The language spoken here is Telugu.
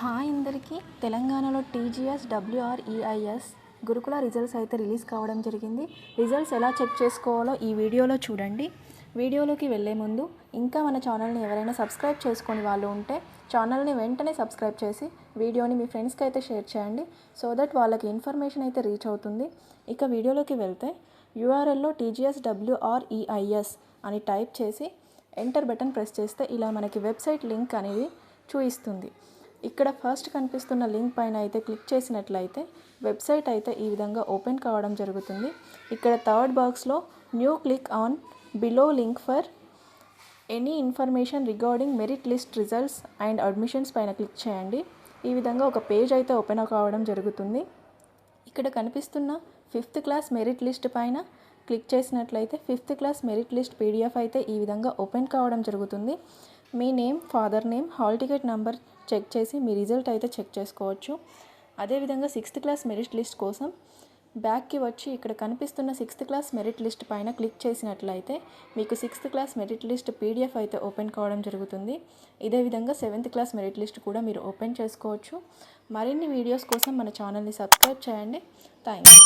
హాయ్ అందరికీ. తెలంగాణలో టీజీఎస్ డబ్ల్యూఆర్ఈఐఎస్ గురుకుల రిజల్ట్స్ అయితే రిలీజ్ కావడం జరిగింది. రిజల్ట్స్ ఎలా చెక్ చేసుకోవాలో ఈ వీడియోలో చూడండి. వీడియోలోకి వెళ్ళే ముందు ఇంకా మన ఛానల్ని ఎవరైనా సబ్స్క్రైబ్ చేసుకొని వాళ్ళు ఉంటే ఛానల్ని వెంటనే సబ్స్క్రైబ్ చేసి వీడియోని మీ ఫ్రెండ్స్కి అయితే షేర్ చేయండి. సో దట్ వాళ్ళకి ఇన్ఫర్మేషన్ అయితే రీచ్ అవుతుంది. ఇక వీడియోలోకి వెళ్తే యూఆర్ఎల్లో టీజీఎస్ డబ్ల్యూఆర్ఈఐఎస్ అని టైప్ చేసి ఎంటర్ బటన్ ప్రెస్ చేస్తే ఇలా మనకి వెబ్సైట్ లింక్ అనేది చూపిస్తుంది. ఇక్కడ ఫస్ట్ కనిపిస్తున్న లింక్ పైన అయితే క్లిక్ చేసినట్లయితే వెబ్సైట్ అయితే ఈ విధంగా ఓపెన్ కావడం జరుగుతుంది. ఇక్కడ థర్డ్ బాక్స్లో new click on below link for any information regarding merit list results and admissions పైన క్లిక్ చేయండి. ఈ విధంగా ఒక పేజ్ అయితే ఓపెన్ కావడం జరుగుతుంది. ఇక్కడ కనిపిస్తున్న 5th క్లాస్ మెరిట్ లిస్ట్ పైన క్లిక్ చేసినట్లయితే 5th class merit list PDF అయితే ఈ విధంగా ఓపెన్ కావడం జరుగుతుంది. మీ name, father name, hall ticket number check చేసి మీ రిజల్ట్ అయితే చెక్ చేసుకోవచ్చు. అదేవిధంగా 6th క్లాస్ మెరిట్ లిస్ట్ కోసం బ్యాక్కి వచ్చి ఇక్కడ కనిపిస్తున్న 6th క్లాస్ మెరిట్ లిస్ట్ పైన క్లిక్ చేసినట్లయితే మీకు 6th class merit list PDF అయితే ఓపెన్ కావడం జరుగుతుంది. ఇదే విధంగా 7th క్లాస్ మెరిట్ లిస్ట్ కూడా మీరు ఓపెన్ చేసుకోవచ్చు. మరిన్ని వీడియోస్ కోసం మన ఛానల్ని సబ్స్క్రైబ్ చేయండి. థ్యాంక్స్.